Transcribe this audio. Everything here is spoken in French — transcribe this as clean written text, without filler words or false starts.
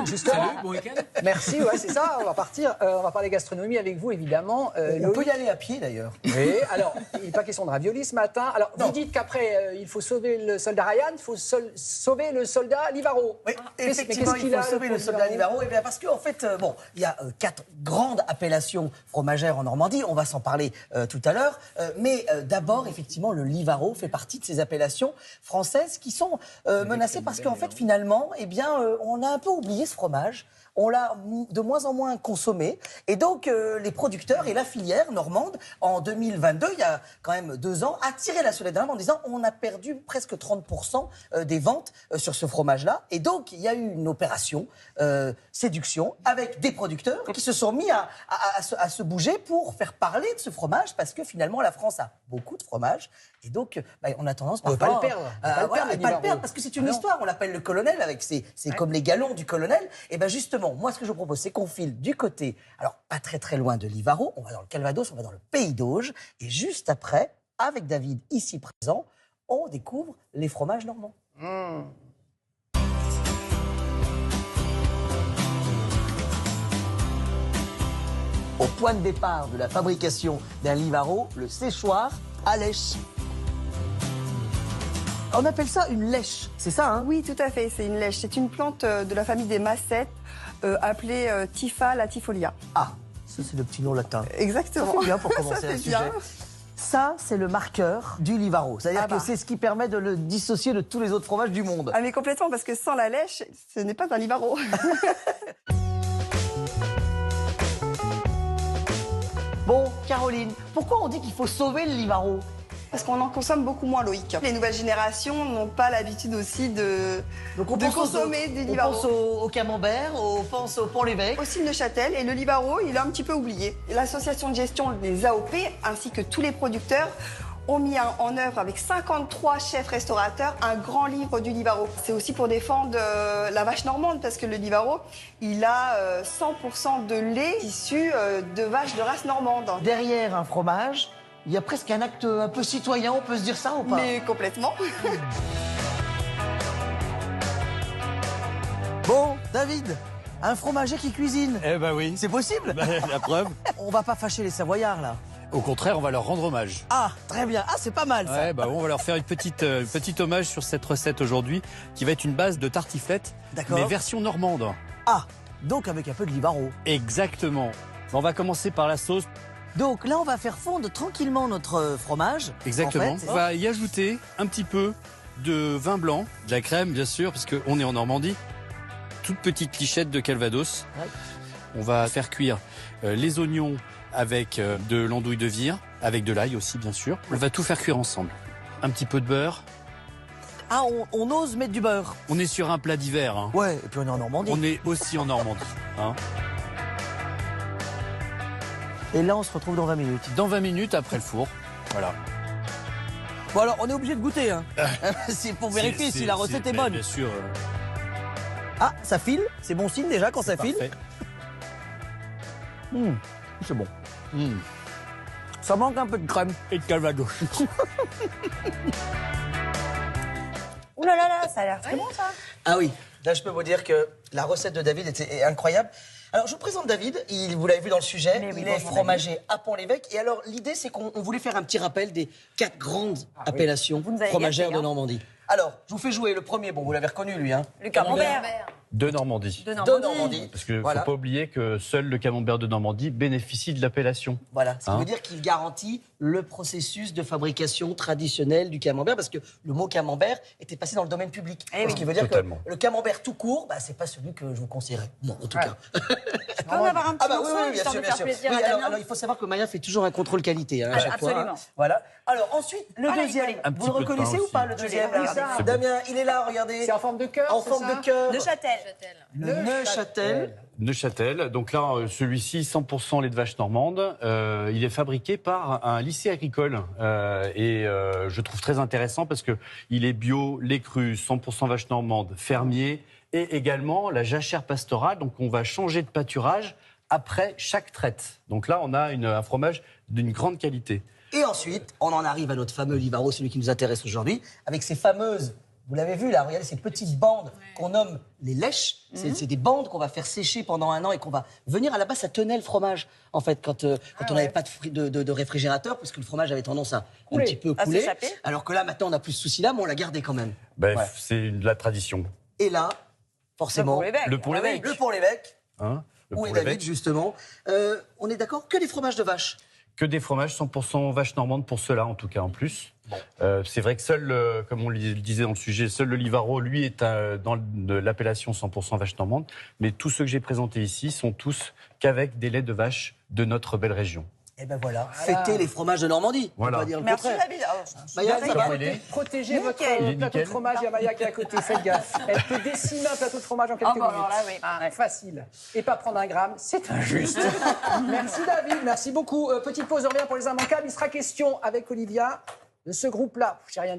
justement. Salut, bon week-end. Merci, ouais, c'est ça. On va partir. On va parler gastronomie avec vous, évidemment. On peut y aller à pied, d'ailleurs. Oui, alors, il n'est pas question de ravioli ce matin. Alors, vous dites qu'après, il faut sauver le soldat Ryan, il faut sauver le soldat Livaro. Oui, effectivement, qu'est-ce il qu'il a, faut sauver le soldat Livaro. Eh bien, parce qu'en fait, bon, il y a 4 grandes appellations fromagères en Normandie. On va s'en parler tout à l'heure. Mais d'abord, effectivement, le Livaro fait partie de ces appellations françaises qui sont menacées parce qu'en fait, finalement, eh bien, on a un peu oublié ce fromage. On l'a de moins en moins consommé. Et donc, les producteurs et la filière normande, en 2022, il y a quand même 2 ans, a tiré la sonnette d'alarme en disant on a perdu presque 30% des ventes sur ce fromage-là. Et donc, il y a eu une opération séduction avec des producteurs qui se sont mis à se bouger pour faire parler de ce fromage parce que finalement, la France a beaucoup de fromage. Et donc, on a tendance on ne parfois... peut pas le perdre. On ne pas le perdre parce que c'est une histoire. On l'appelle le colonel, avec c'est comme les galons du colonel. Et bien justement, moi ce que je propose, c'est qu'on file du côté, alors pas très très loin de Livaro, on va dans le Calvados, on va dans le Pays d'Auge, et juste après, avec David ici présent, on découvre les fromages normands. Au point de départ de la fabrication d'un Livaro, le séchoir à lèche. On appelle ça une lèche, c'est ça, hein? Oui, tout à fait, c'est une lèche. C'est une plante de la famille des massettes, appelée Typha latifolia. Ah, ça c'est le petit nom latin. Exactement. Ça fait bien pour commencer Ça un fait sujet. bien. Ça, c'est le marqueur du Livaro. C'est-à-dire que c'est ce qui permet de le dissocier de tous les autres fromages du monde. Ah mais complètement, parce que sans la lèche, ce n'est pas un Livaro. Bon, Caroline, pourquoi on dit qu'il faut sauver le Livaro? Parce qu'on en consomme beaucoup moins, Loïc. Les nouvelles générations n'ont pas l'habitude aussi de consommer des On Livaro. pense au camembert, on pense au Pont-l'Évêque. Aussi le Neuchâtel et le Livaro, il est un petit peu oublié. L'association de gestion des AOP ainsi que tous les producteurs ont mis en œuvre avec 53 chefs restaurateurs un grand livre du Livaro. C'est aussi pour défendre la vache normande parce que le Livaro, il a 100% de lait issu de vaches de race normande. Derrière un fromage, il y a presque un acte un peu citoyen, on peut se dire ça ou pas? Mais complètement. Bon, David, un fromager qui cuisine, Eh ben oui. c'est possible? La preuve. On va pas fâcher les Savoyards, là. Au contraire, on va leur rendre hommage. Ah, très bien. Ah, c'est pas mal, ça. Ouais, bah on va leur faire une petite hommage sur cette recette aujourd'hui, qui va être une base de tartiflette, D'accord. mais version normande. Ah, donc avec un peu de Livaro. Exactement. On va commencer par la sauce. Donc là, on va faire fondre tranquillement notre fromage. Exactement. En fait. On va y ajouter un petit peu de vin blanc, de la crème bien sûr, parce qu'on est en Normandie. Toute petite lichette de Calvados. Ouais. On va faire cuire les oignons avec de l'andouille de vire, avec de l'ail aussi bien sûr. On va tout faire cuire ensemble. Un petit peu de beurre. Ah, on ose mettre du beurre. On est sur un plat d'hiver. Hein. Ouais, et puis on est en Normandie. On est aussi en Normandie. Hein. Et là, on se retrouve dans 20 minutes. Dans 20 minutes après le four. Voilà. Bon, alors, on est obligé de goûter, hein. C'est pour vérifier si la recette est bonne. Bien sûr. Ah, ça file. C'est bon signe déjà quand ça file. Parfait. C'est bon. Mmh. Ça manque un peu de crème. Et de Calvados. Ouh là là là, ça a l'air très bon ça. Ah oui, là, je peux vous dire que la recette de David est incroyable. Alors, je vous présente David, vous l'avez vu dans le sujet, Mais oui, il est fromager à Pont-l'Évêque. Et alors, l'idée, c'est qu'on voulait faire un petit rappel des 4 grandes appellations Vous nous avez fromagères gâtés, de hein. Normandie. Alors, je vous fais jouer le premier, bon, vous l'avez reconnu, lui, hein. Le camembert. De Normandie. De De Normandie. Normandie. Parce qu'il ne Voilà. faut pas oublier que seul le camembert de Normandie bénéficie de l'appellation. Voilà, ce qui Hein veut dire qu'il garantit le processus de fabrication traditionnel du camembert, parce que le mot camembert était passé dans le domaine public. Eh Ce qui veut dire Totalement. que le camembert tout court, c'est pas celui que je vous conseillerais. Moi, en tout cas. Je peux en avoir un petit morceau, oui, bien histoire sûr, de bien faire sûr. plaisir Oui, à Damien. alors, il faut savoir que Maya fait toujours un contrôle qualité à chaque fois. absolument. Voilà. Alors ensuite, le Voilà, deuxième. il Un Vous petit le peu de pain reconnaissez ou aussi. pas, le deuxième l'ai là regardé. C'est bon. Damien, il est là, regardez. C'est en forme de cœur. En c'est forme ça de cœur. Neuchâtel. Le Neuchâtel. Neuchâtel. Donc là, celui-ci, 100% lait de vache normande. Il est fabriqué par un lycée agricole. Je trouve très intéressant parce qu'il est bio, lait cru, 100% vache normande, fermier. Et également la jachère pastorale. Donc on va changer de pâturage après chaque traite. Donc là, on a un fromage d'une grande qualité. Et ensuite, on en arrive à notre fameux Livaro, celui qui nous intéresse aujourd'hui, avec ces fameuses Vous l'avez vu là, regardez ces petites bandes qu'on nomme les lèches. C'est des bandes qu'on va faire sécher pendant 1 an et qu'on va venir. À la base, ça tenait le fromage, en fait, quand on n'avait pas de réfrigérateur, parce que le fromage avait tendance à un petit peu couler. Alors que là, maintenant, on n'a plus ce souci-là, mais on l'a gardé quand même. C'est de la tradition. Et là, forcément, Le pont l'évêque. le pont l'évêque. Hein, le Où pont est l'évêque. David, justement. On est d'accord que des fromages de vache. Que des fromages 100% vache normande pour cela, en tout cas, en plus. C'est vrai que seul, comme on le disait dans le sujet, seul le Livaro, lui, est dans l'appellation 100% vache normande. Mais tous ceux que j'ai présentés ici sont tous qu'avec des laits de vache de notre belle région. Et ben voilà, fêtez les fromages de Normandie. Voilà. On va dire le Merci contraire. David. Maya, ça va? Protégez votre Il est plateau de nickel. fromage. Il y a Maya qui est à côté, faites gaffe. Elle peut décimer un plateau de fromage en quelques minutes. alors là, oui. Facile. Et pas prendre 1 gramme, c'est injuste. Merci David, merci beaucoup. Petite pause, on revient pour les immanquables. Il sera question avec Olivia de ce groupe-là. J'ai rien dit.